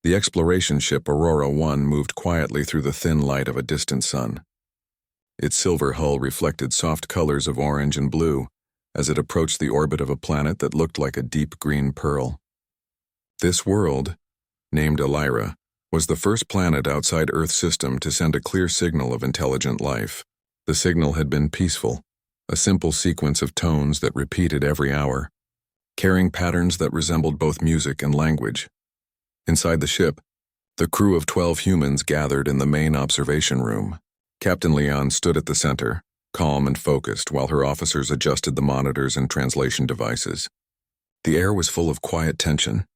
The exploration ship Aurora 1 moved quietly through the thin light of a distant sun. Its silver hull reflected soft colors of orange and blue as it approached the orbit of a planet that looked like a deep green pearl. This world, named Elira, was the first planet outside Earth's system to send a clear signal of intelligent life. The signal had been peaceful, a simple sequence of tones that repeated every hour, carrying patterns that resembled both music and language. Inside the ship, the crew of 12 humans gathered in the main observation room. Captain Leon stood at the center, calm and focused, while her officers adjusted the monitors and translation devices. The air was full of quiet tension,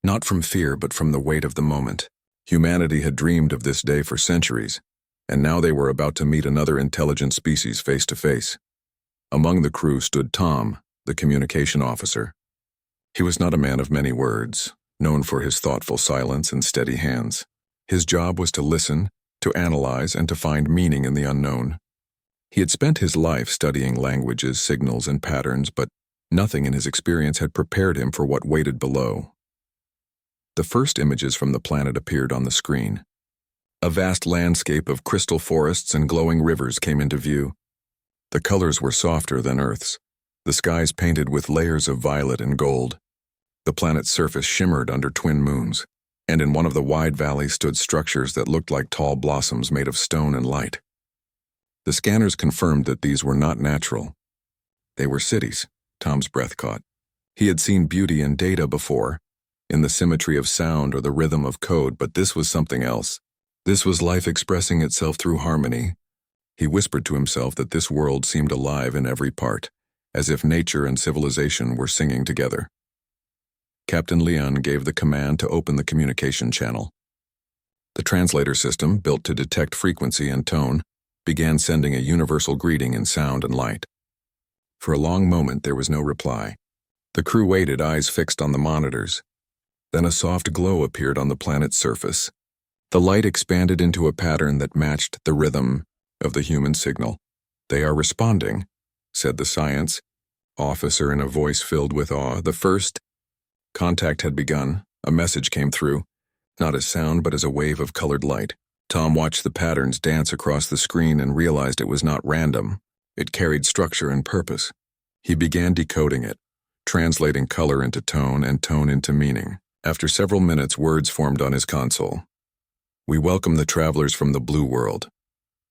not from fear but from the weight of the moment. Humanity had dreamed of this day for centuries, and now they were about to meet another intelligent species face to face. Among the crew stood Tom, the communication officer. He was not a man of many words, known for his thoughtful silence and steady hands. His job was to listen, to analyze, and to find meaning in the unknown. He had spent his life studying languages, signals, and patterns, but nothing in his experience had prepared him for what waited below. The first images from the planet appeared on the screen. A vast landscape of crystal forests and glowing rivers came into view. The colors were softer than Earth's, the skies painted with layers of violet and gold. The planet's surface shimmered under twin moons, and in one of the wide valleys stood structures that looked like tall blossoms made of stone and light. The scanners confirmed that these were not natural. They were cities. Tom's breath caught. He had seen beauty in data before, in the symmetry of sound or the rhythm of code, but this was something else. This was life expressing itself through harmony. He whispered to himself that this world seemed alive in every part, as if nature and civilization were singing together. Captain Leon gave the command to open the communication channel. The translator system, built to detect frequency and tone, began sending a universal greeting in sound and light. For a long moment there was no reply. The crew waited, eyes fixed on the monitors. Then a soft glow appeared on the planet's surface. The light expanded into a pattern that matched the rhythm of the human signal. "They are responding," said the science officer in a voice filled with awe. The first contact had begun. A message came through, not as sound but as a wave of colored light. Tom watched the patterns dance across the screen and realized it was not random. It carried structure and purpose. He began decoding it, translating color into tone and tone into meaning. After several minutes, words formed on his console. "We welcome the travelers from the blue world."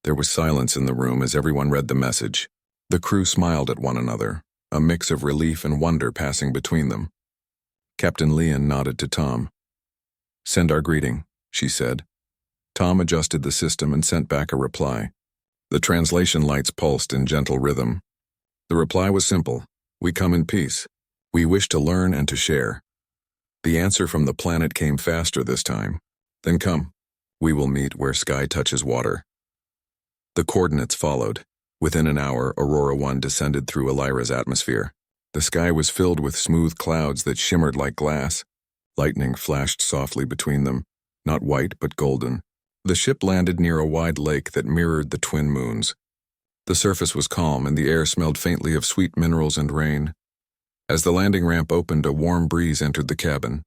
There was silence in the room as everyone read the message. The crew smiled at one another, a mix of relief and wonder passing between them. Captain Leon nodded to Tom. "Send our greeting," she said. Tom adjusted the system and sent back a reply. The translation lights pulsed in gentle rhythm. The reply was simple: "We come in peace. We wish to learn and to share." The answer from the planet came faster this time. "Then come. We will meet where sky touches water." The coordinates followed. Within an hour, Aurora 1 descended through Elira's atmosphere. The sky was filled with smooth clouds that shimmered like glass. Lightning flashed softly between them, not white but golden. The ship landed near a wide lake that mirrored the twin moons. The surface was calm and the air smelled faintly of sweet minerals and rain. As the landing ramp opened, a warm breeze entered the cabin.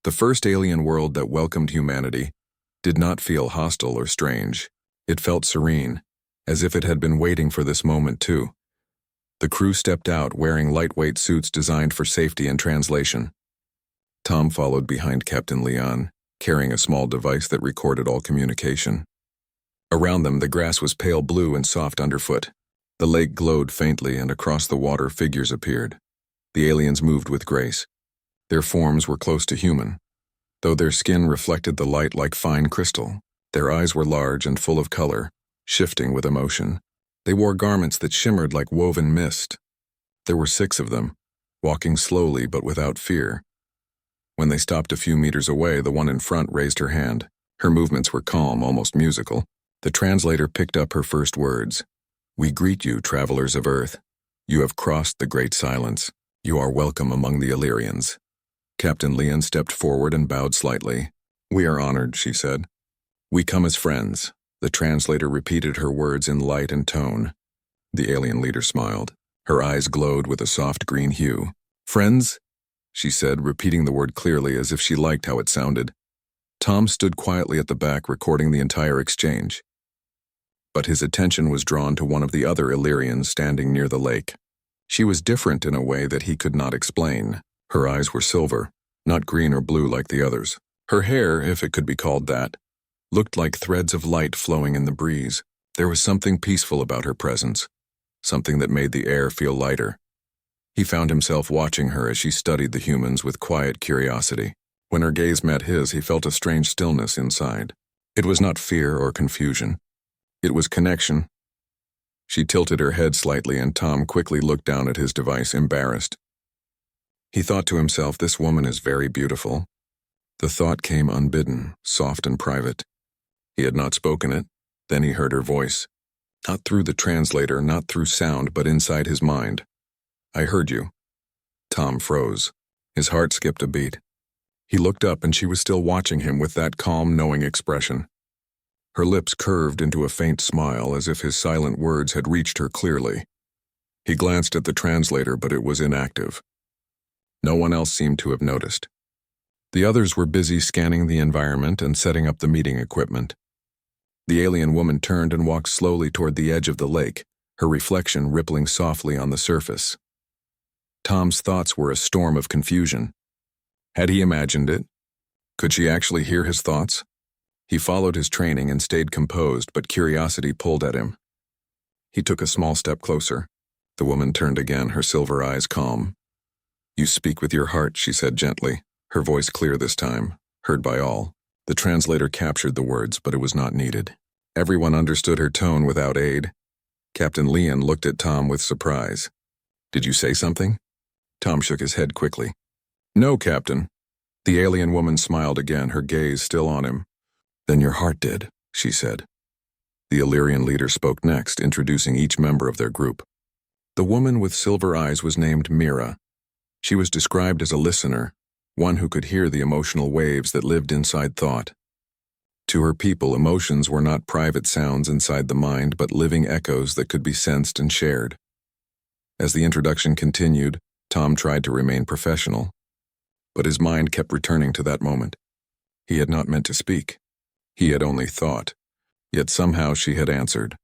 The first alien world that welcomed humanity did not feel hostile or strange. It felt serene, as if it had been waiting for this moment too. The crew stepped out wearing lightweight suits designed for safety and translation. Tom followed behind Captain Leon, carrying a small device that recorded all communication. Around them, the grass was pale blue and soft underfoot. The lake glowed faintly, and across the water figures appeared. The aliens moved with grace. Their forms were close to human, though their skin reflected the light like fine crystal. Their eyes were large and full of color, shifting with emotion. They wore garments that shimmered like woven mist. There were 6 of them, walking slowly but without fear. When they stopped a few meters away, the one in front raised her hand. Her movements were calm, almost musical. The translator picked up her first words. "We greet you, travelers of Earth. You have crossed the great silence. You are welcome among the Illyrians." Captain Leon stepped forward and bowed slightly. "We are honored," she said. "We come as friends." The translator repeated her words in light and tone. The alien leader smiled. Her eyes glowed with a soft green hue. "Friends?" she said, repeating the word clearly as if she liked how it sounded. Tom stood quietly at the back recording the entire exchange. But his attention was drawn to one of the other Illyrians standing near the lake. She was different in a way that he could not explain. Her eyes were silver, not green or blue like the others. Her hair, if it could be called that, looked like threads of light flowing in the breeze. There was something peaceful about her presence, something that made the air feel lighter. He found himself watching her as she studied the humans with quiet curiosity. When her gaze met his, he felt a strange stillness inside. It was not fear or confusion. It was connection. She tilted her head slightly, and Tom quickly looked down at his device, embarrassed. He thought to himself, this woman is very beautiful. The thought came unbidden, soft and private. He had not spoken it. Then he heard her voice. Not through the translator, not through sound, but inside his mind. I heard you. Tom froze. His heart skipped a beat. He looked up, and she was still watching him with that calm, knowing expression. Her lips curved into a faint smile, as if his silent words had reached her clearly. He glanced at the translator, but it was inactive. No one else seemed to have noticed. The others were busy scanning the environment and setting up the meeting equipment. The alien woman turned and walked slowly toward the edge of the lake, her reflection rippling softly on the surface. Tom's thoughts were a storm of confusion. Had he imagined it? Could she actually hear his thoughts? He followed his training and stayed composed, but curiosity pulled at him. He took a small step closer. The woman turned again, her silver eyes calm. You speak with your heart, she said gently, her voice clear this time, heard by all. The translator captured the words, but it was not needed. Everyone understood her tone without aid. Captain Leon looked at Tom with surprise. Did you say something? Tom shook his head quickly. No, Captain. The alien woman smiled again, her gaze still on him. Then your heart did, she said. The Illyrian leader spoke next, introducing each member of their group. The woman with silver eyes was named Mira. She was described as a listener, one who could hear the emotional waves that lived inside thought. To her people, emotions were not private sounds inside the mind, but living echoes that could be sensed and shared. As the introduction continued, Tom tried to remain professional, but his mind kept returning to that moment. He had not meant to speak. He had only thought. Yet somehow she had answered.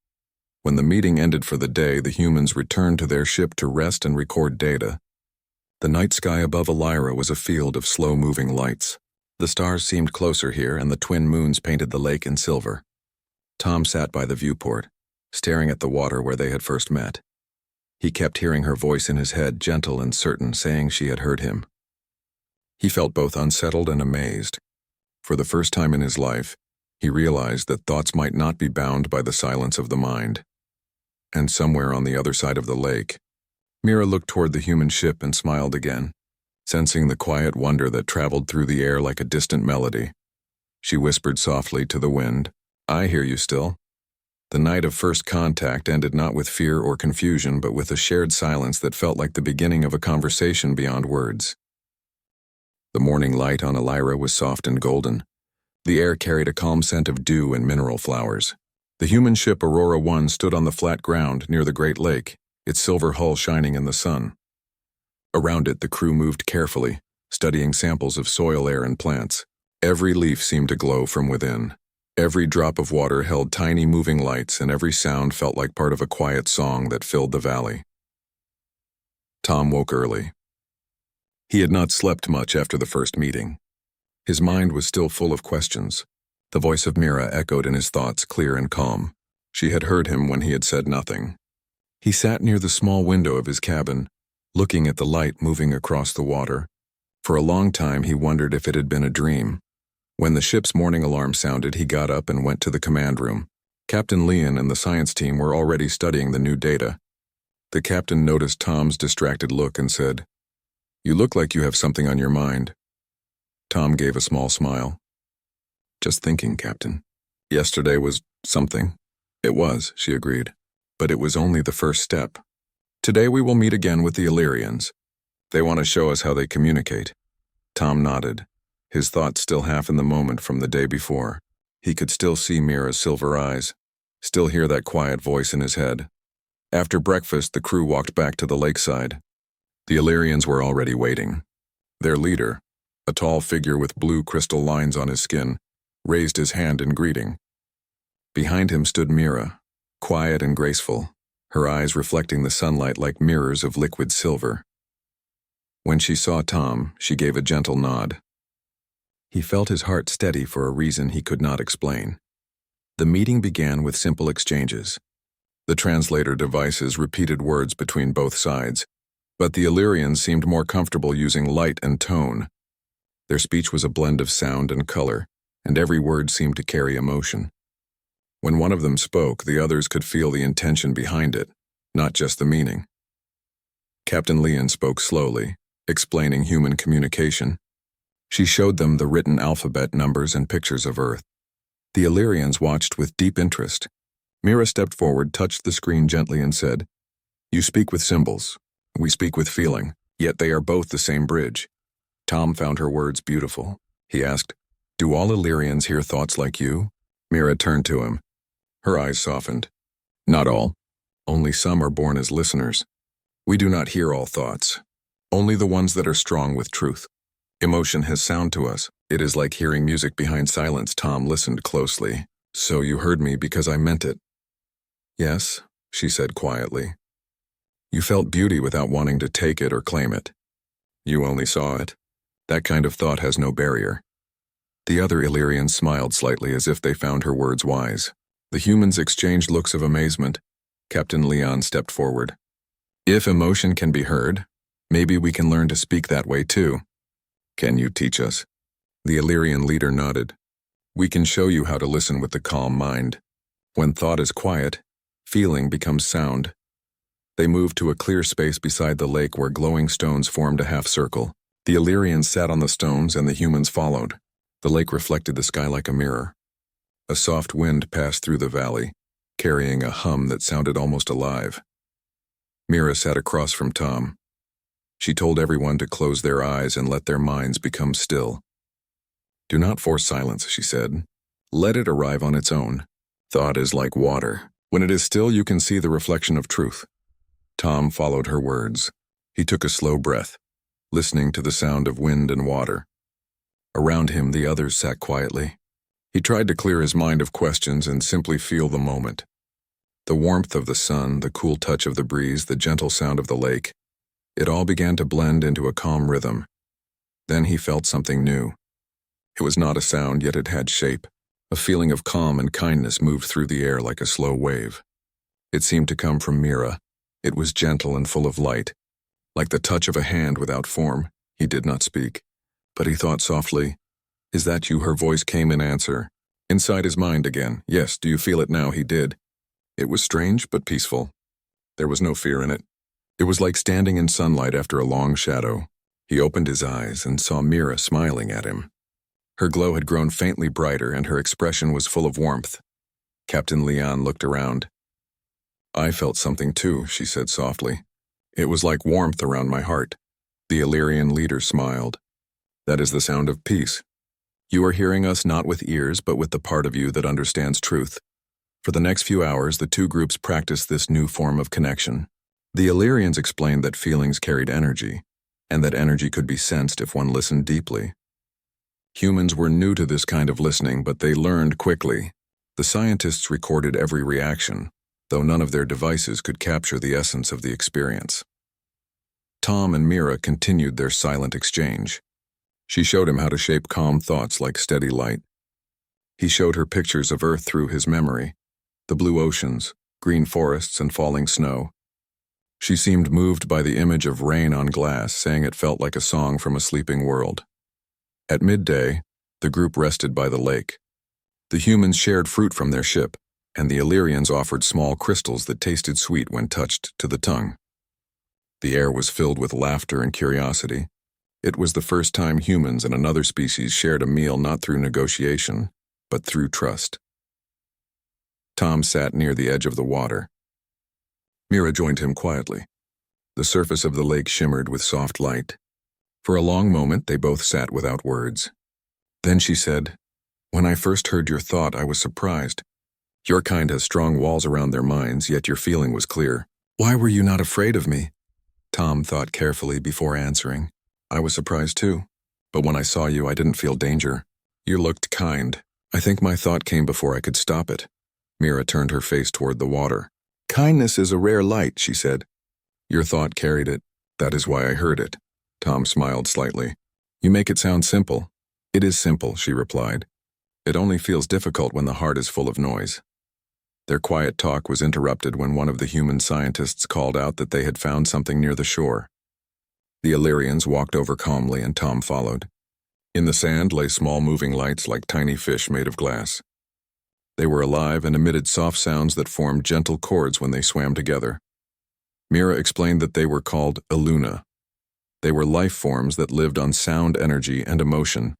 When the meeting ended for the day, the humans returned to their ship to rest and record data. The night sky above Elira was a field of slow-moving lights. The stars seemed closer here, and the twin moons painted the lake in silver. Tom sat by the viewport, staring at the water where they had first met. He kept hearing her voice in his head, gentle and certain, saying she had heard him. He felt both unsettled and amazed. For the first time in his life, he realized that thoughts might not be bound by the silence of the mind. And somewhere on the other side of the lake, Mira looked toward the human ship and smiled again, sensing the quiet wonder that traveled through the air like a distant melody. She whispered softly to the wind, I hear you still. The night of first contact ended not with fear or confusion, but with a shared silence that felt like the beginning of a conversation beyond words. The morning light on Elira was soft and golden. The air carried a calm scent of dew and mineral flowers. The human ship Aurora 1 stood on the flat ground near the Great Lake, its silver hull shining in the sun. Around it, the crew moved carefully, studying samples of soil, air, and plants. Every leaf seemed to glow from within. Every drop of water held tiny moving lights, and every sound felt like part of a quiet song that filled the valley. Tom woke early. He had not slept much after the first meeting. His mind was still full of questions. The voice of Mira echoed in his thoughts, clear and calm. She had heard him when he had said nothing. He sat near the small window of his cabin, looking at the light moving across the water. For a long time he wondered if it had been a dream. When the ship's morning alarm sounded, he got up and went to the command room. Captain Leon and the science team were already studying the new data. The captain noticed Tom's distracted look and said, You look like you have something on your mind. Tom gave a small smile. Just thinking, Captain. Yesterday was something. It was, she agreed. But it was only the first step. Today we will meet again with the Illyrians. They want to show us how they communicate. Tom nodded, his thoughts still half in the moment from the day before. He could still see Mira's silver eyes, still hear that quiet voice in his head. After breakfast, the crew walked back to the lakeside. The Illyrians were already waiting. Their leader, a tall figure with blue crystal lines on his skin, raised his hand in greeting. Behind him stood Mira, quiet and graceful, her eyes reflecting the sunlight like mirrors of liquid silver. When she saw Tom, she gave a gentle nod. He felt his heart steady for a reason he could not explain. The meeting began with simple exchanges. The translator devices repeated words between both sides, but the Illyrians seemed more comfortable using light and tone. Their speech was a blend of sound and color, and every word seemed to carry emotion. When one of them spoke, the others could feel the intention behind it, not just the meaning. Captain Leon spoke slowly, explaining human communication. She showed them the written alphabet, numbers, and pictures of Earth. The Illyrians watched with deep interest. Mira stepped forward, touched the screen gently, and said, "You speak with symbols. We speak with feeling, yet they are both the same bridge." Tom found her words beautiful. He asked, "Do all Illyrians hear thoughts like you?" Mira turned to him. Her eyes softened. "Not all. Only some are born as listeners. We do not hear all thoughts. Only the ones that are strong with truth. Emotion has sound to us. It is like hearing music behind silence." Tom listened closely. "So you heard me because I meant it?" "Yes," she said quietly. "You felt beauty without wanting to take it or claim it. You only saw it. That kind of thought has no barrier." The other Illyrians smiled slightly as if they found her words wise. The humans exchanged looks of amazement. Captain Leon stepped forward. "If emotion can be heard, maybe we can learn to speak that way too. Can you teach us?" The Illyrian leader nodded. "We can show you how to listen with the calm mind. When thought is quiet, feeling becomes sound." They moved to a clear space beside the lake where glowing stones formed a half circle. The Illyrians sat on the stones and the humans followed. The lake reflected the sky like a mirror. A soft wind passed through the valley, carrying a hum that sounded almost alive. Mira sat across from Tom. She told everyone to close their eyes and let their minds become still. "Do not force silence," she said. "Let it arrive on its own. Thought is like water. When it is still, you can see the reflection of truth." Tom followed her words. He took a slow breath, listening to the sound of wind and water. Around him, the others sat quietly. He tried to clear his mind of questions and simply feel the moment. The warmth of the sun, the cool touch of the breeze, the gentle sound of the lake. It all began to blend into a calm rhythm. Then he felt something new. It was not a sound, yet it had shape. A feeling of calm and kindness moved through the air like a slow wave. It seemed to come from Mira. It was gentle and full of light, like the touch of a hand without form. He did not speak, but he thought softly, "Is that you?" Her voice came in answer. Inside his mind again. "Yes, do you feel it now?" He did. It was strange but peaceful. There was no fear in it. It was like standing in sunlight after a long shadow. He opened his eyes and saw Mira smiling at him. Her glow had grown faintly brighter and her expression was full of warmth. Captain Leon looked around. "I felt something too," she said softly. "It was like warmth around my heart." The Illyrian leader smiled. "That is the sound of peace. You are hearing us not with ears but with the part of you that understands truth." For the next few hours, the two groups practiced this new form of connection. The Illyrians explained that feelings carried energy, and that energy could be sensed if one listened deeply. Humans were new to this kind of listening, but they learned quickly. The scientists recorded every reaction, though none of their devices could capture the essence of the experience. Tom and Mira continued their silent exchange. She showed him how to shape calm thoughts like steady light. He showed her pictures of Earth through his memory, the blue oceans, green forests, and falling snow. She seemed moved by the image of rain on glass, saying it felt like a song from a sleeping world. At midday, the group rested by the lake. The humans shared fruit from their ship, and the Illyrians offered small crystals that tasted sweet when touched to the tongue. The air was filled with laughter and curiosity. It was the first time humans and another species shared a meal not through negotiation, but through trust. Tom sat near the edge of the water. Mira joined him quietly. The surface of the lake shimmered with soft light. For a long moment, they both sat without words. Then she said, "When I first heard your thought, I was surprised. Your kind has strong walls around their minds, yet your feeling was clear. Why were you not afraid of me?" Tom thought carefully before answering. "I was surprised too, but when I saw you, I didn't feel danger. You looked kind. I think my thought came before I could stop it. Mira turned her face toward the water. Kindness is a rare light, she said. Your thought carried it. That is why I heard it. Tom smiled slightly. You make it sound simple. It is simple, she replied. It only feels difficult when the heart is full of noise. Their quiet talk was interrupted when one of the human scientists called out that they had found something near the shore. The Illyrians walked over calmly and Tom followed. In the sand lay small moving lights like tiny fish made of glass. They were alive and emitted soft sounds that formed gentle chords when they swam together. Mira explained that they were called Illuna. They were life forms that lived on sound energy and emotion.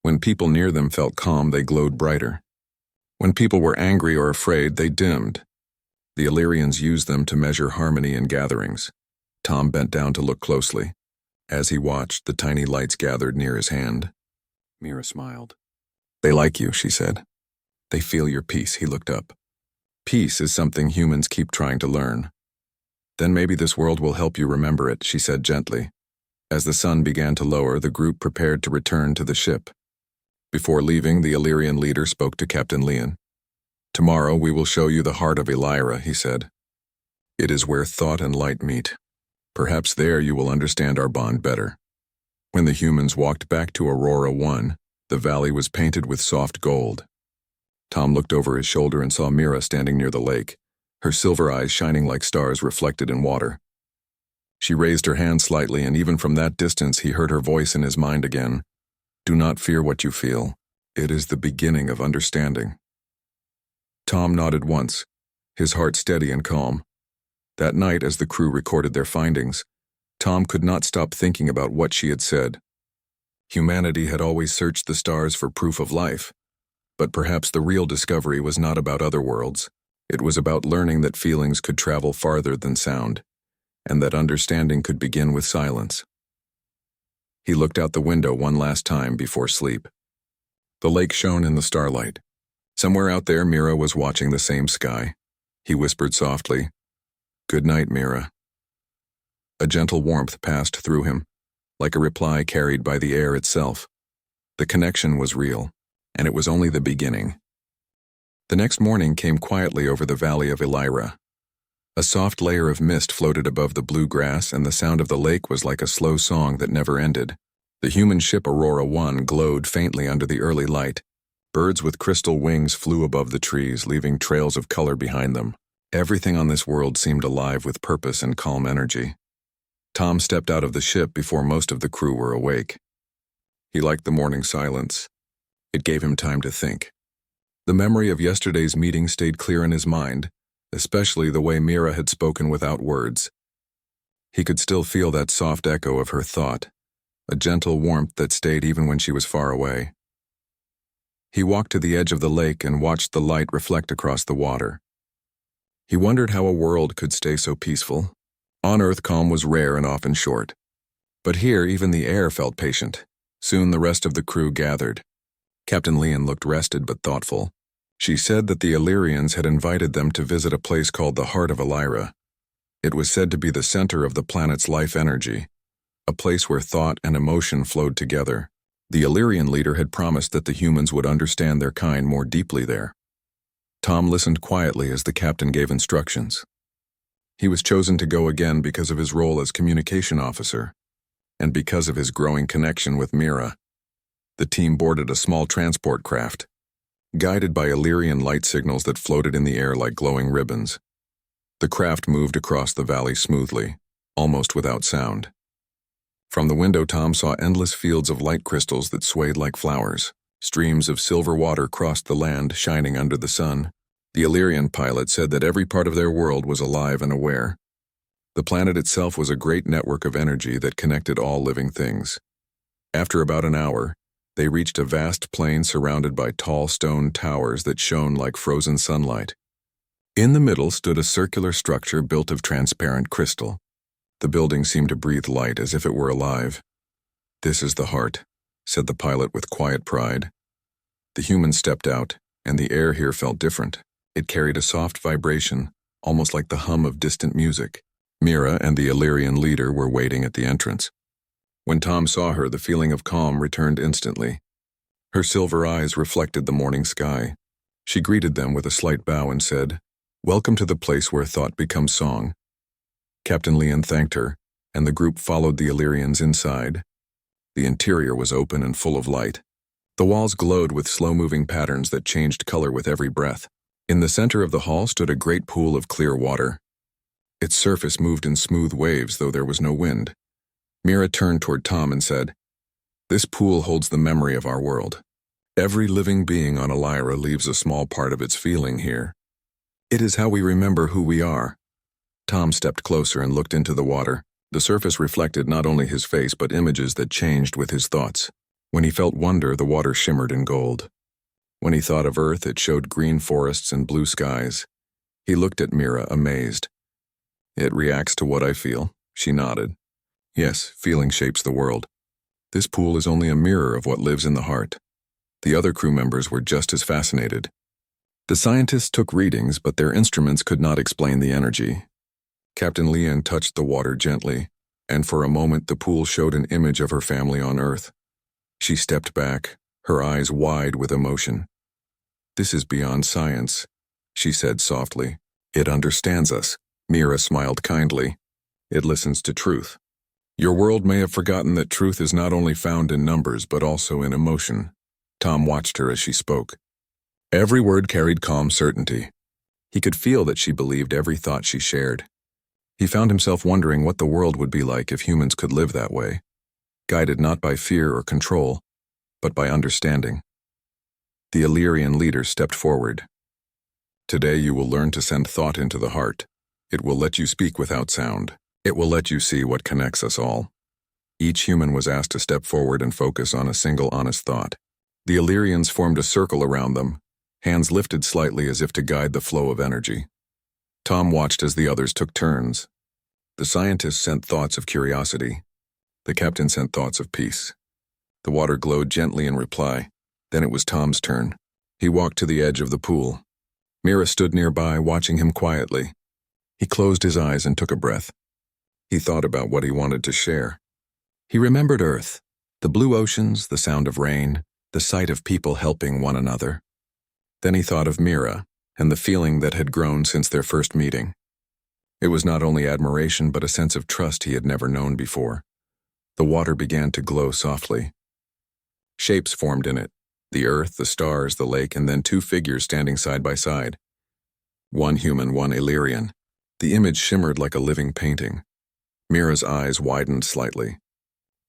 When people near them felt calm, they glowed brighter. When people were angry or afraid, they dimmed. The Illyrians used them to measure harmony in gatherings. Tom bent down to look closely. As he watched, the tiny lights gathered near his hand. Mira smiled. They like you, she said. They feel your peace, he looked up. Peace is something humans keep trying to learn. Then maybe this world will help you remember it, she said gently. As the sun began to lower, the group prepared to return to the ship. Before leaving, the Illyrian leader spoke to Captain Leon. Tomorrow we will show you the heart of Elira, he said. It is where thought and light meet. Perhaps there you will understand our bond better. When the humans walked back to Aurora 1, the valley was painted with soft gold. Tom looked over his shoulder and saw Mira standing near the lake, her silver eyes shining like stars reflected in water. She raised her hand slightly, and even from that distance he heard her voice in his mind again. Do not fear what you feel. It is the beginning of understanding. Tom nodded once, his heart steady and calm. That night, as the crew recorded their findings, Tom could not stop thinking about what she had said. Humanity had always searched the stars for proof of life, but perhaps the real discovery was not about other worlds. It was about learning that feelings could travel farther than sound, and that understanding could begin with silence. He looked out the window one last time before sleep. The lake shone in the starlight. Somewhere out there, Mira was watching the same sky. He whispered softly, "Good night, Mira." A gentle warmth passed through him, like a reply carried by the air itself. The connection was real, and it was only the beginning. The next morning came quietly over the valley of Elira. A soft layer of mist floated above the blue grass, and the sound of the lake was like a slow song that never ended. The human ship Aurora 1 glowed faintly under the early light. Birds with crystal wings flew above the trees, leaving trails of color behind them. Everything on this world seemed alive with purpose and calm energy. Tom stepped out of the ship before most of the crew were awake. He liked the morning silence. It gave him time to think. The memory of yesterday's meeting stayed clear in his mind, especially the way Mira had spoken without words. He could still feel that soft echo of her thought, a gentle warmth that stayed even when she was far away. He walked to the edge of the lake and watched the light reflect across the water. He wondered how a world could stay so peaceful. On Earth, calm was rare and often short. But here, even the air felt patient. Soon the rest of the crew gathered. Captain Leon looked rested but thoughtful. She said that the Illyrians had invited them to visit a place called the Heart of Elira. It was said to be the center of the planet's life energy, a place where thought and emotion flowed together. The Illyrian leader had promised that the humans would understand their kind more deeply there. Tom listened quietly as the captain gave instructions. He was chosen to go again because of his role as communication officer, and because of his growing connection with Mira. The team boarded a small transport craft, guided by Illyrian light signals that floated in the air like glowing ribbons. The craft moved across the valley smoothly, almost without sound. From the window, Tom saw endless fields of light crystals that swayed like flowers. Streams of silver water crossed the land, shining under the sun. The Illyrian pilot said that every part of their world was alive and aware. The planet itself was a great network of energy that connected all living things. After about an hour, they reached a vast plain surrounded by tall stone towers that shone like frozen sunlight. In the middle stood a circular structure built of transparent crystal. The building seemed to breathe light as if it were alive. "This is the heart," said the pilot with quiet pride. The humans stepped out, and the air here felt different. It carried a soft vibration, almost like the hum of distant music. Mira and the Illyrian leader were waiting at the entrance. When Tom saw her, the feeling of calm returned instantly. Her silver eyes reflected the morning sky. She greeted them with a slight bow and said, "Welcome to the place where thought becomes song." Captain Leon thanked her, and the group followed the Illyrians inside. The interior was open and full of light. The walls glowed with slow-moving patterns that changed color with every breath. In the center of the hall stood a great pool of clear water. Its surface moved in smooth waves, though there was no wind. Mira turned toward Tom and said, "This pool holds the memory of our world. Every living being on Lyra leaves a small part of its feeling here. It is how we remember who we are." Tom stepped closer and looked into the water. The surface reflected not only his face but images that changed with his thoughts. When he felt wonder, the water shimmered in gold. When he thought of Earth, it showed green forests and blue skies. He looked at Mira, amazed. "It reacts to what I feel," she nodded. "Yes, feeling shapes the world. This pool is only a mirror of what lives in the heart." The other crew members were just as fascinated. The scientists took readings, but their instruments could not explain the energy. Captain Leon touched the water gently, and for a moment the pool showed an image of her family on Earth. She stepped back, her eyes wide with emotion. "This is beyond science," she said softly. "It understands us." Mira smiled kindly. "It listens to truth. Your world may have forgotten that truth is not only found in numbers but also in emotion." Tom watched her as she spoke. Every word carried calm certainty. He could feel that she believed every thought she shared. He found himself wondering what the world would be like if humans could live that way, guided not by fear or control, but by understanding. The Illyrian leader stepped forward. "Today you will learn to send thought into the heart. It will let you speak without sound. It will let you see what connects us all." Each human was asked to step forward and focus on a single honest thought. The Illyrians formed a circle around them, hands lifted slightly as if to guide the flow of energy. Tom watched as the others took turns. The scientists sent thoughts of curiosity. The captain sent thoughts of peace. The water glowed gently in reply. Then it was Tom's turn. He walked to the edge of the pool. Mira stood nearby, watching him quietly. He closed his eyes and took a breath. He thought about what he wanted to share. He remembered Earth, the blue oceans, the sound of rain, the sight of people helping one another. Then he thought of Mira and the feeling that had grown since their first meeting. It was not only admiration but a sense of trust he had never known before. The water began to glow softly. Shapes formed in it, the earth, the stars, the lake, and then two figures standing side by side. One human, one Illyrian. The image shimmered like a living painting. Mira's eyes widened slightly.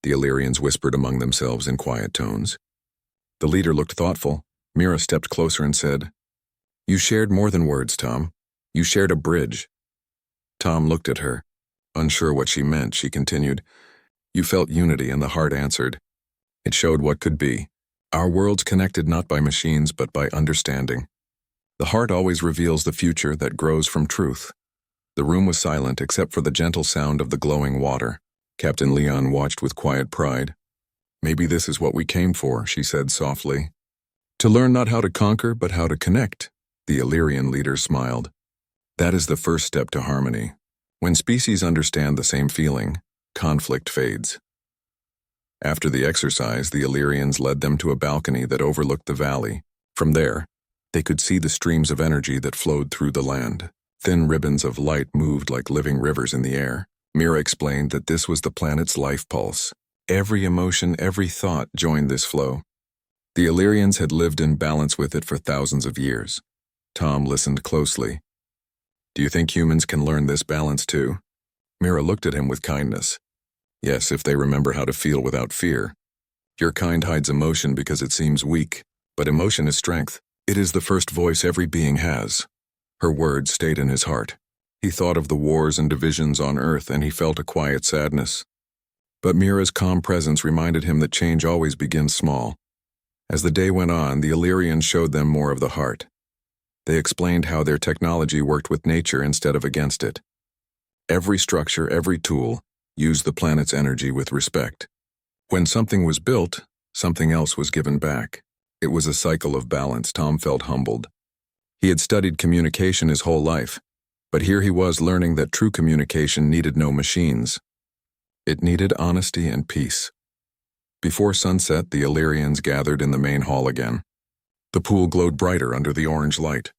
The Illyrians whispered among themselves in quiet tones. The leader looked thoughtful. Mira stepped closer and said, "You shared more than words, Tom. You shared a bridge." Tom looked at her. Unsure what she meant, she continued, "You felt unity, and the heart answered. It showed what could be. Our worlds connected not by machines but by understanding. The heart always reveals the future that grows from truth." The room was silent except for the gentle sound of the glowing water. Captain Leon watched with quiet pride. "Maybe this is what we came for," she said softly. "To learn not how to conquer but how to connect." The Illyrian leader smiled. "That is the first step to harmony. When species understand the same feeling, conflict fades." After the exercise, the Illyrians led them to a balcony that overlooked the valley. From there, they could see the streams of energy that flowed through the land. Thin ribbons of light moved like living rivers in the air. Mira explained that this was the planet's life pulse. Every emotion, every thought joined this flow. The Illyrians had lived in balance with it for thousands of years. Tom listened closely. "Do you think humans can learn this balance too?" Mira looked at him with kindness. "Yes, if they remember how to feel without fear. Your kind hides emotion because it seems weak, but emotion is strength. It is the first voice every being has." Her words stayed in his heart. He thought of the wars and divisions on Earth, and he felt a quiet sadness. But Mira's calm presence reminded him that change always begins small. As the day went on, the Illyrians showed them more of the heart. They explained how their technology worked with nature instead of against it. Every structure, every tool, used the planet's energy with respect. When something was built, something else was given back. It was a cycle of balance. Tom felt humbled. He had studied communication his whole life, but here he was learning that true communication needed no machines. It needed honesty and peace. Before sunset, the Illyrians gathered in the main hall again. The pool glowed brighter under the orange light.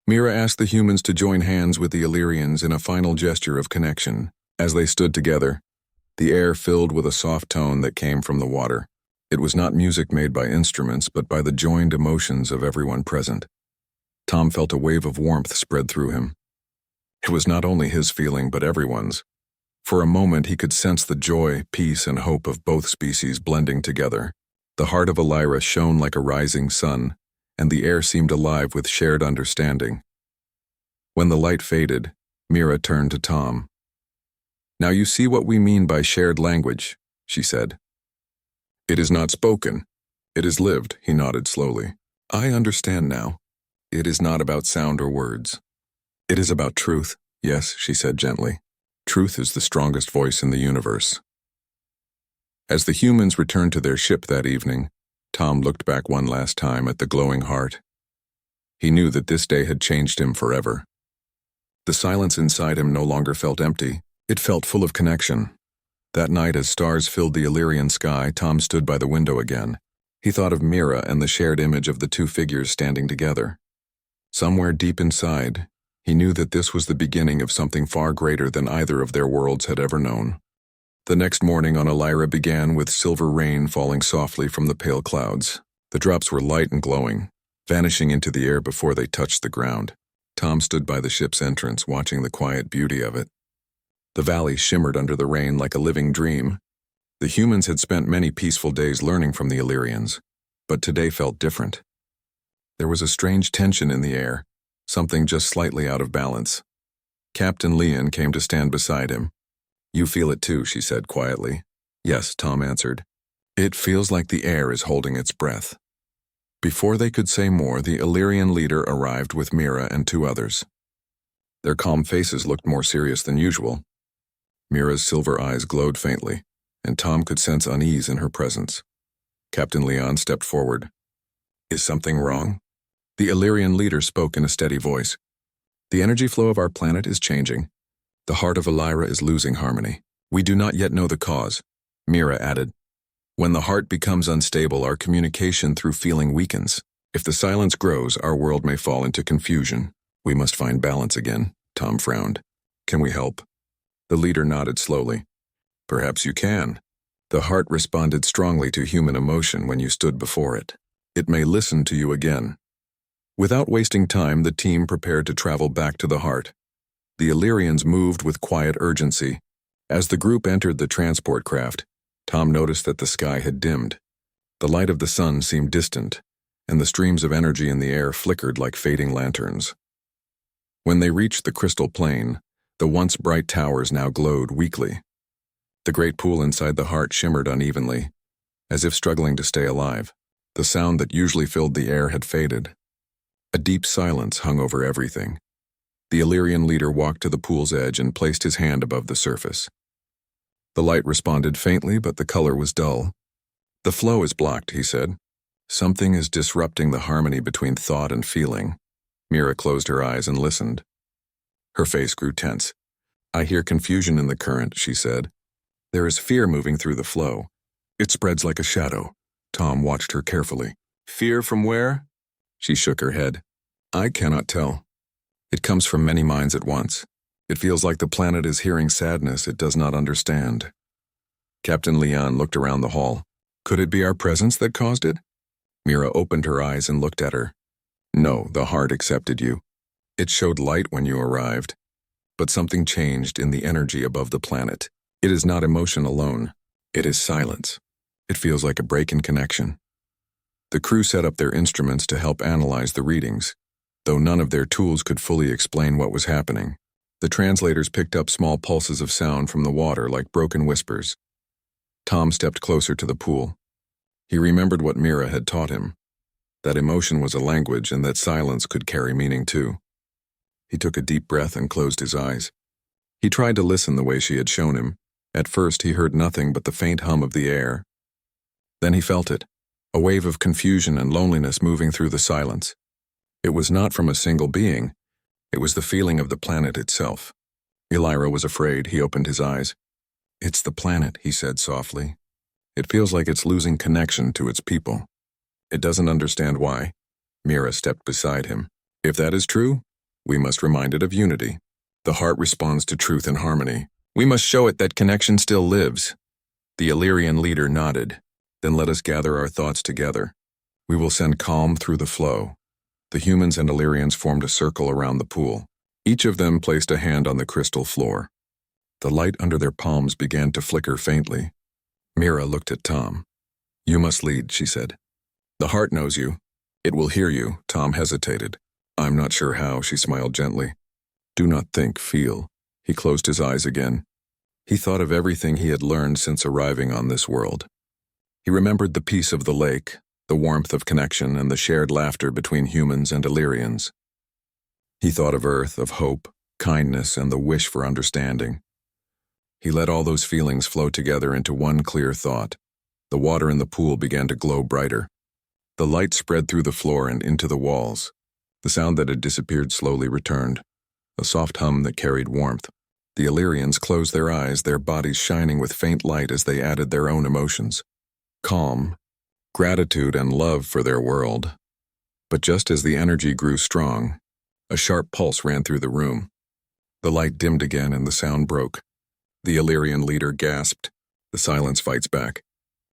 Mira asked the humans to join hands with the Illyrians in a final gesture of connection. As they stood together, the air filled with a soft tone that came from the water. It was not music made by instruments, but by the joined emotions of everyone present. Tom felt a wave of warmth spread through him. It was not only his feeling, but everyone's. For a moment, he could sense the joy, peace, and hope of both species blending together. The heart of Elira shone like a rising sun, and the air seemed alive with shared understanding. When the light faded, Mira turned to Tom. "Now you see what we mean by shared language," she said. "It is not spoken. It is lived," he nodded slowly. "I understand now. It is not about sound or words. It is about truth." "Yes," she said gently. "Truth is the strongest voice in the universe." As the humans returned to their ship that evening, Tom looked back one last time at the glowing heart. He knew that this day had changed him forever. The silence inside him no longer felt empty. It felt full of connection. That night, as stars filled the Illyrian sky, Tom stood by the window again. He thought of Mira and the shared image of the two figures standing together. Somewhere deep inside, he knew that this was the beginning of something far greater than either of their worlds had ever known. The next morning on Elira began with silver rain falling softly from the pale clouds. The drops were light and glowing, vanishing into the air before they touched the ground. Tom stood by the ship's entrance, watching the quiet beauty of it. The valley shimmered under the rain like a living dream. The humans had spent many peaceful days learning from the Illyrians, but today felt different. There was a strange tension in the air, something just slightly out of balance. Captain Leon came to stand beside him. "You feel it too," she said quietly. "Yes," Tom answered. "It feels like the air is holding its breath." Before they could say more, the Illyrian leader arrived with Mira and two others. Their calm faces looked more serious than usual. Mira's silver eyes glowed faintly, and Tom could sense unease in her presence. Captain Leon stepped forward. "Is something wrong?" The Illyrian leader spoke in a steady voice. "The energy flow of our planet is changing. The heart of Elira is losing harmony. We do not yet know the cause," Mira added. "When the heart becomes unstable, our communication through feeling weakens. If the silence grows, our world may fall into confusion. We must find balance again." Tom frowned. "Can we help?" The leader nodded slowly. "Perhaps you can." The heart responded strongly to human emotion when you stood before it. It may listen to you again. Without wasting time, the team prepared to travel back to the heart. The Illyrians moved with quiet urgency. As the group entered the transport craft, Tom noticed that the sky had dimmed. The light of the sun seemed distant, and the streams of energy in the air flickered like fading lanterns. When they reached the crystal plain, the once bright towers now glowed weakly. The great pool inside the heart shimmered unevenly, as if struggling to stay alive. The sound that usually filled the air had faded. A deep silence hung over everything. The Illyrian leader walked to the pool's edge and placed his hand above the surface. The light responded faintly, but the color was dull. "The flow is blocked," he said. "Something is disrupting the harmony between thought and feeling." Mira closed her eyes and listened. Her face grew tense. "I hear confusion in the current," she said. "There is fear moving through the flow. It spreads like a shadow." Tom watched her carefully. "Fear from where?" She shook her head. "I cannot tell. It comes from many minds at once. It feels like the planet is hearing sadness it does not understand." Captain Leon looked around the hall. "Could it be our presence that caused it?" Mira opened her eyes and looked at her. "No, the heart accepted you. It showed light when you arrived. But something changed in the energy above the planet. It is not emotion alone. It is silence. It feels like a break in connection." The crew set up their instruments to help analyze the readings. Though none of their tools could fully explain what was happening, the translators picked up small pulses of sound from the water like broken whispers. Tom stepped closer to the pool. He remembered what Mira had taught him, that emotion was a language and that silence could carry meaning too. He took a deep breath and closed his eyes. He tried to listen the way she had shown him. At first he heard nothing but the faint hum of the air. Then he felt it, a wave of confusion and loneliness moving through the silence. It was not from a single being. It was the feeling of the planet itself. Elira was afraid. He opened his eyes. "It's the planet," he said softly. It feels like it's losing connection to its people. It doesn't understand why. Mira stepped beside him. If that is true, we must remind it of unity. The heart responds to truth and harmony. We must show it that connection still lives. The Illyrian leader nodded. Then let us gather our thoughts together. We will send calm through the flow. The humans and Illyrians formed a circle around the pool. Each of them placed a hand on the crystal floor. The light under their palms began to flicker faintly. Mira looked at Tom. You must lead, she said. The heart knows you. It will hear you. Tom hesitated. I'm not sure how, she smiled gently. Do not think, feel. He closed his eyes again. He thought of everything he had learned since arriving on this world. He remembered the peace of the lake, the warmth of connection, and the shared laughter between humans and Illyrians. He thought of Earth, of hope, kindness, and the wish for understanding. He let all those feelings flow together into one clear thought. The water in the pool began to glow brighter. The light spread through the floor and into the walls. The sound that had disappeared slowly returned, a soft hum that carried warmth. The Illyrians closed their eyes, their bodies shining with faint light as they added their own emotions. Calm, gratitude, and love for their world. But just as the energy grew strong, a sharp pulse ran through the room. The light dimmed again and the sound broke. The Illyrian leader gasped. The silence fights back.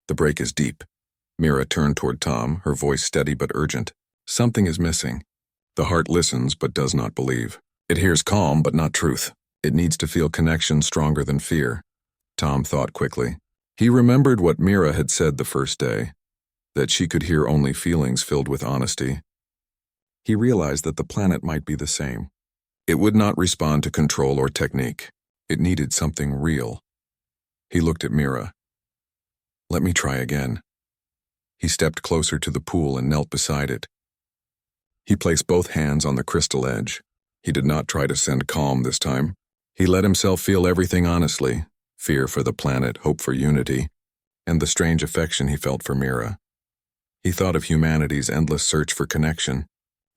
The break is deep. Mira turned toward Tom, her voice steady but urgent. Something is missing. The heart listens but does not believe. It hears calm but not truth. It needs to feel connection stronger than fear. Tom thought quickly. He remembered what Mira had said the first day, that she could hear only feelings filled with honesty. He realized that the planet might be the same. It would not respond to control or technique. It needed something real. He looked at Mira. Let me try again. He stepped closer to the pool and knelt beside it. He placed both hands on the crystal edge. He did not try to send calm this time. He let himself feel everything honestly, fear for the planet, hope for unity, and the strange affection he felt for Mira. He thought of humanity's endless search for connection,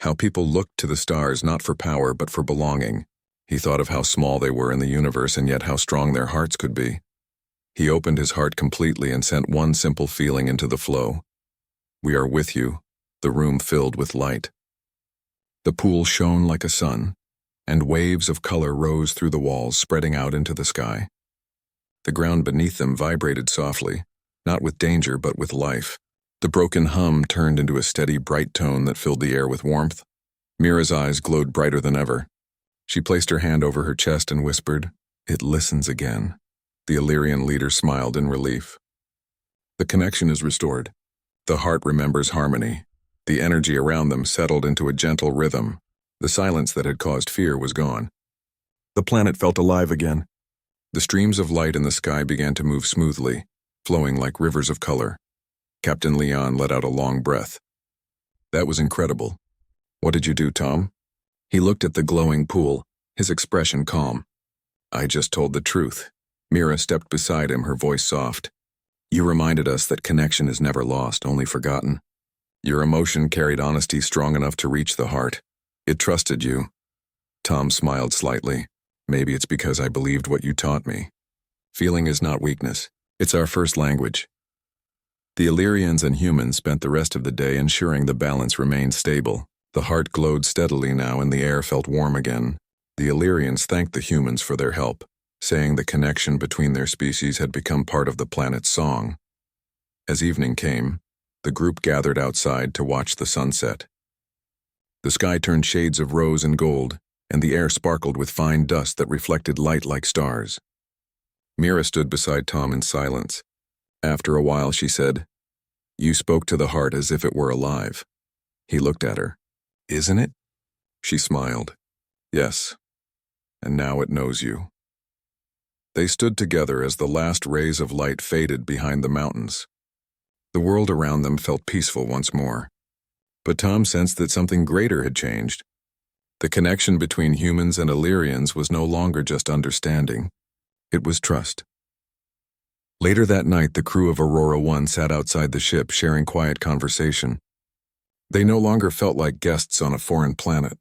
how people looked to the stars not for power but for belonging. He thought of how small they were in the universe and yet how strong their hearts could be. He opened his heart completely and sent one simple feeling into the flow. We are with you, the room filled with light. The pool shone like a sun, and waves of color rose through the walls, spreading out into the sky. The ground beneath them vibrated softly, not with danger but with life. The broken hum turned into a steady, bright tone that filled the air with warmth. Mira's eyes glowed brighter than ever. She placed her hand over her chest and whispered, "It listens again." The Illyrian leader smiled in relief. The connection is restored. The heart remembers harmony. The energy around them settled into a gentle rhythm. The silence that had caused fear was gone. The planet felt alive again. The streams of light in the sky began to move smoothly, flowing like rivers of color. Captain Leon let out a long breath. That was incredible. What did you do, Tom? He looked at the glowing pool, his expression calm. I just told the truth. Mira stepped beside him, her voice soft. You reminded us that connection is never lost, only forgotten. Your emotion carried honesty strong enough to reach the heart. It trusted you. Tom smiled slightly. Maybe it's because I believed what you taught me. Feeling is not weakness. It's our first language. The Illyrians and humans spent the rest of the day ensuring the balance remained stable. The heart glowed steadily now and the air felt warm again. The Illyrians thanked the humans for their help, saying the connection between their species had become part of the planet's song. As evening came, the group gathered outside to watch the sunset. The sky turned shades of rose and gold, and the air sparkled with fine dust that reflected light like stars. Mira stood beside Tom in silence. After a while, she said, You spoke to the heart as if it were alive. He looked at her. Isn't it? She smiled. Yes. And now it knows you. They stood together as the last rays of light faded behind the mountains. The world around them felt peaceful once more. But Tom sensed that something greater had changed. The connection between humans and Illyrians was no longer just understanding. It was trust. Later that night, the crew of Aurora 1 sat outside the ship sharing quiet conversation. They no longer felt like guests on a foreign planet.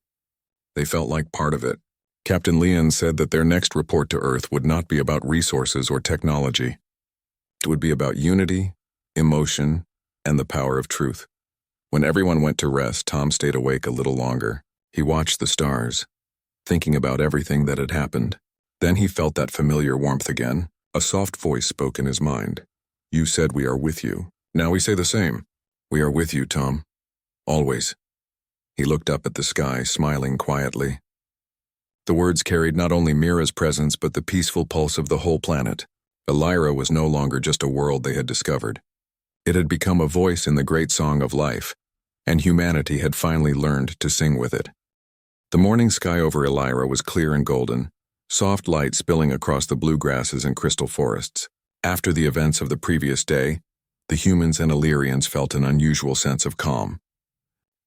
They felt like part of it. Captain Leon said that their next report to Earth would not be about resources or technology. It would be about unity, emotion, and the power of truth. When everyone went to rest, Tom stayed awake a little longer. He watched the stars, thinking about everything that had happened. Then he felt that familiar warmth again. A soft voice spoke in his mind. "You said we are with you. Now we say the same. We are with you, Tom. Always." He looked up at the sky, smiling quietly. The words carried not only Mira's presence but the peaceful pulse of the whole planet. Elira was no longer just a world they had discovered. It had become a voice in the great song of life, and humanity had finally learned to sing with it. The morning sky over Elira was clear and golden, soft light spilling across the blue grasses and crystal forests. After the events of the previous day, the humans and Illyrians felt an unusual sense of calm.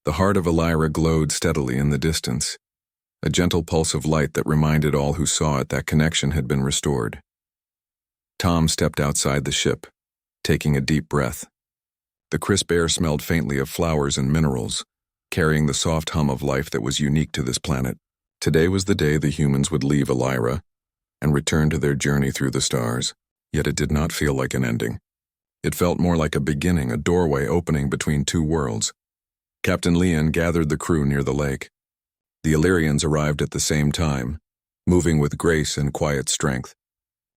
The heart of Elira glowed steadily in the distance, a gentle pulse of light that reminded all who saw it that connection had been restored. Tom stepped outside the ship, taking a deep breath. The crisp air smelled faintly of flowers and minerals, carrying the soft hum of life that was unique to this planet. Today was the day the humans would leave Elira and return to their journey through the stars, yet it did not feel like an ending. It felt more like a beginning, a doorway opening between two worlds. Captain Leon gathered the crew near the lake. The Illyrians arrived at the same time, moving with grace and quiet strength.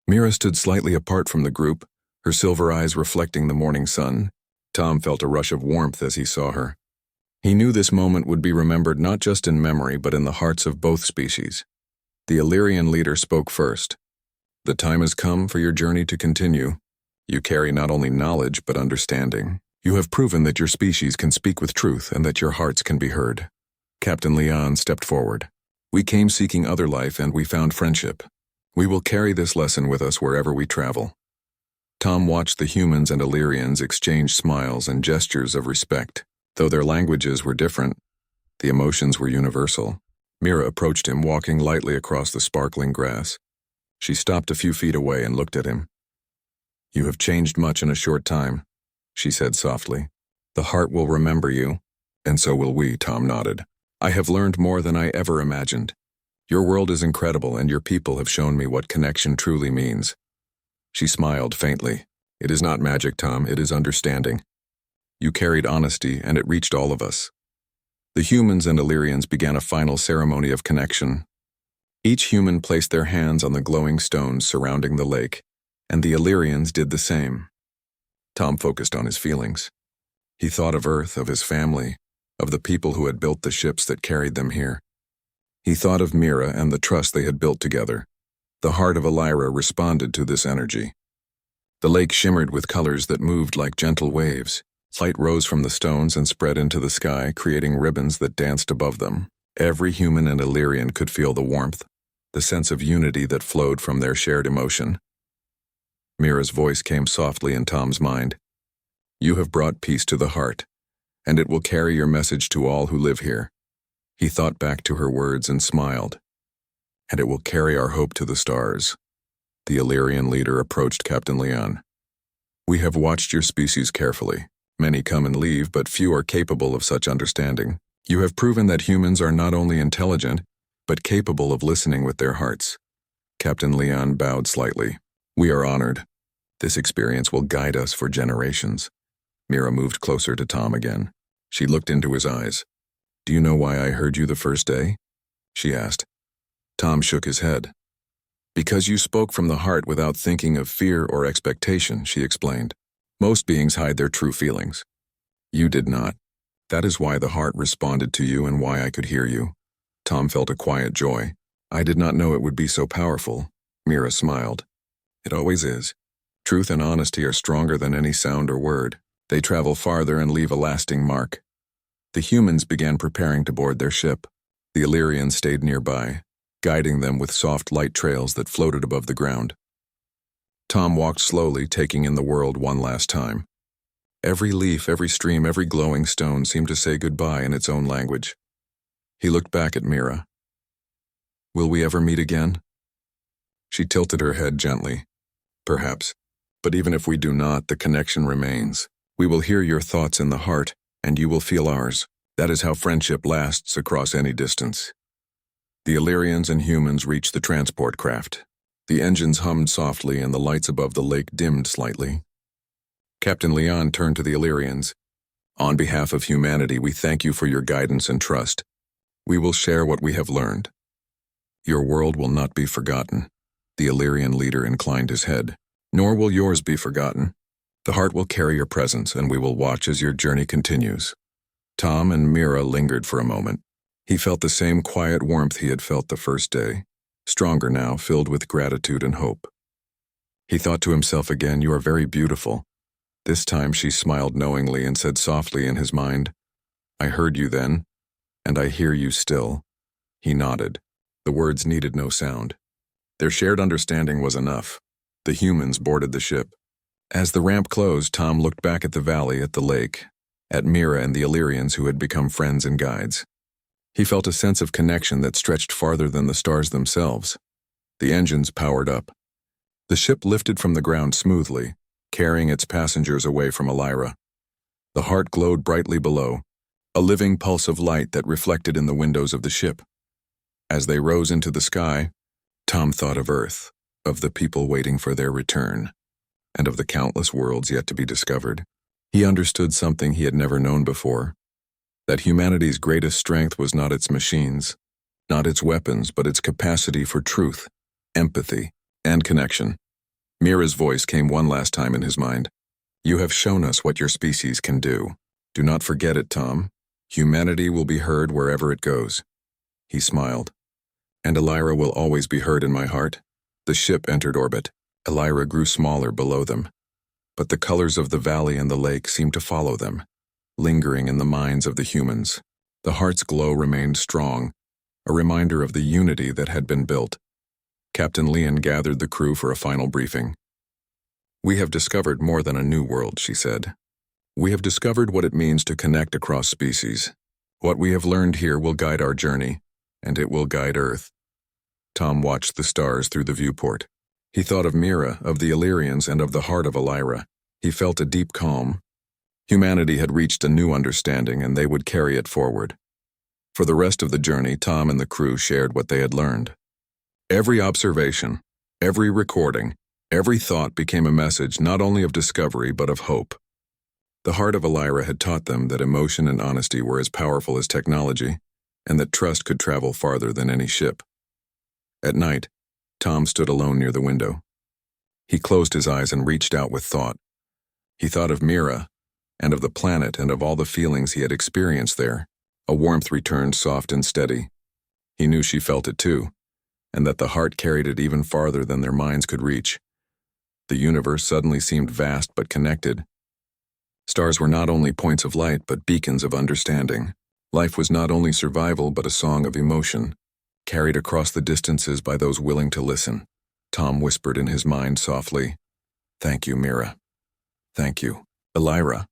Mira stood slightly apart from the group, her silver eyes reflecting the morning sun. Tom felt a rush of warmth as he saw her. He knew this moment would be remembered not just in memory but in the hearts of both species. The Illyrian leader spoke first. "The time has come for your journey to continue. You carry not only knowledge but understanding. You have proven that your species can speak with truth and that your hearts can be heard." Captain Leon stepped forward. "We came seeking other life and we found friendship. We will carry this lesson with us wherever we travel." Tom watched the humans and Illyrians exchange smiles and gestures of respect. Though their languages were different, the emotions were universal. Mira approached him, walking lightly across the sparkling grass. She stopped a few feet away and looked at him. "You have changed much in a short time," she said softly. "The heart will remember you, and so will we," Tom nodded. "I have learned more than I ever imagined. Your world is incredible, and your people have shown me what connection truly means." She smiled faintly. "It is not magic, Tom, it is understanding. You carried honesty, and it reached all of us." The humans and Illyrians began a final ceremony of connection. Each human placed their hands on the glowing stones surrounding the lake, and the Illyrians did the same. Tom focused on his feelings. He thought of Earth, of his family, of the people who had built the ships that carried them here. He thought of Mira and the trust they had built together. The heart of Elira responded to this energy. The lake shimmered with colors that moved like gentle waves. Light rose from the stones and spread into the sky, creating ribbons that danced above them. Every human and Illyrian could feel the warmth, the sense of unity that flowed from their shared emotion. Mira's voice came softly in Tom's mind. "You have brought peace to the heart, and it will carry your message to all who live here." He thought back to her words and smiled. "And it will carry our hope to the stars." The Illyrian leader approached Captain Leon. "We have watched your species carefully. Many come and leave, but few are capable of such understanding. You have proven that humans are not only intelligent, but capable of listening with their hearts." Captain Leon bowed slightly. "We are honored. This experience will guide us for generations." Mira moved closer to Tom again. She looked into his eyes. "Do you know why I heard you the first day?" she asked. Tom shook his head. "Because you spoke from the heart without thinking of fear or expectation," she explained. "Most beings hide their true feelings. You did not. That is why the heart responded to you and why I could hear you." Tom felt a quiet joy. "I did not know it would be so powerful." Mira smiled. "It always is. Truth and honesty are stronger than any sound or word. They travel farther and leave a lasting mark." The humans began preparing to board their ship. The Illyrians stayed nearby, guiding them with soft light trails that floated above the ground. Tom walked slowly, taking in the world one last time. Every leaf, every stream, every glowing stone seemed to say goodbye in its own language. He looked back at Mira. "Will we ever meet again?" She tilted her head gently. "Perhaps. But even if we do not, the connection remains. We will hear your thoughts in the heart, and you will feel ours. That is how friendship lasts across any distance." The Illyrians and humans reached the transport craft. The engines hummed softly and the lights above the lake dimmed slightly. Captain Leon turned to the Illyrians. On behalf of humanity, we thank you for your guidance and trust. We will share what we have learned. Your world will not be forgotten. The Illyrian leader inclined his head. Nor will yours be forgotten. The heart will carry your presence, and we will watch as your journey continues. Tom and Mira lingered for a moment. He felt the same quiet warmth he had felt the first day, stronger now, filled with gratitude and hope. He thought to himself again, "You are very beautiful." This time she smiled knowingly and said softly in his mind, "I heard you then, and I hear you still." He nodded. The words needed no sound. Their shared understanding was enough. The humans boarded the ship. As the ramp closed, Tom looked back at the valley, at the lake, at Mira and the Illyrians who had become friends and guides. He felt a sense of connection that stretched farther than the stars themselves. The engines powered up. The ship lifted from the ground smoothly, carrying its passengers away from Elira. The heart glowed brightly below, a living pulse of light that reflected in the windows of the ship. As they rose into the sky, Tom thought of Earth, of the people waiting for their return, and of the countless worlds yet to be discovered. He understood something he had never known before, that humanity's greatest strength was not its machines, not its weapons, but its capacity for truth, empathy, and connection. Mira's voice came one last time in his mind. "You have shown us what your species can do. Do not forget it, Tom. Humanity will be heard wherever it goes." He smiled. "And Elira will always be heard in my heart." The ship entered orbit. Elira grew smaller below them, but the colors of the valley and the lake seemed to follow them, lingering in the minds of the humans. The heart's glow remained strong, a reminder of the unity that had been built. Captain Leon gathered the crew for a final briefing. "We have discovered more than a new world," she said. "We have discovered what it means to connect across species. What we have learned here will guide our journey, and it will guide Earth." Tom watched the stars through the viewport. He thought of Mira, of the Illyrians, and of the heart of Elira. He felt a deep calm. Humanity had reached a new understanding, and they would carry it forward. For the rest of the journey, Tom and the crew shared what they had learned. Every observation, every recording, every thought became a message not only of discovery but of hope. The heart of Elira had taught them that emotion and honesty were as powerful as technology, and that trust could travel farther than any ship. At night, Tom stood alone near the window. He closed his eyes and reached out with thought. He thought of Mira, and of the planet, and of all the feelings he had experienced there. A warmth returned, soft and steady. He knew she felt it too, and that the heart carried it even farther than their minds could reach. The universe suddenly seemed vast but connected. Stars were not only points of light but beacons of understanding. Life was not only survival but a song of emotion, carried across the distances by those willing to listen. Tom whispered in his mind softly, "Thank you, Mira. Thank you, Elira."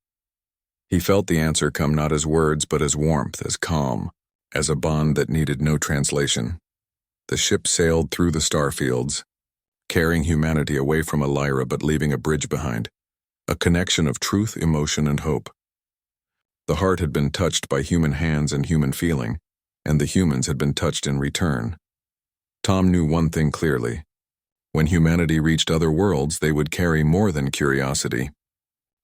He felt the answer come not as words but as warmth, as calm, as a bond that needed no translation. The ship sailed through the starfields, carrying humanity away from Elira but leaving a bridge behind, a connection of truth, emotion, and hope. The heart had been touched by human hands and human feeling, and the humans had been touched in return. Tom knew one thing clearly. When humanity reached other worlds, they would carry more than curiosity.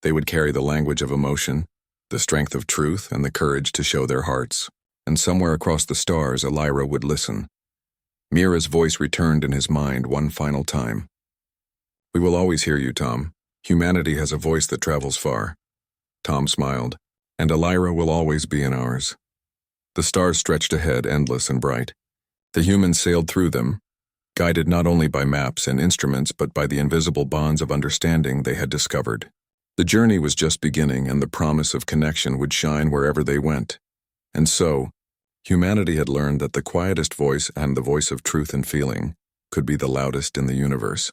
They would carry the language of emotion, the strength of truth, and the courage to show their hearts. And somewhere across the stars, Elira would listen. Mira's voice returned in his mind one final time. "We will always hear you, Tom. Humanity has a voice that travels far." Tom smiled. "And Elira will always be in ours." The stars stretched ahead, endless and bright. The humans sailed through them, guided not only by maps and instruments but by the invisible bonds of understanding they had discovered. The journey was just beginning, and the promise of connection would shine wherever they went. And so, humanity had learned that the quietest voice and the voice of truth and feeling could be the loudest in the universe.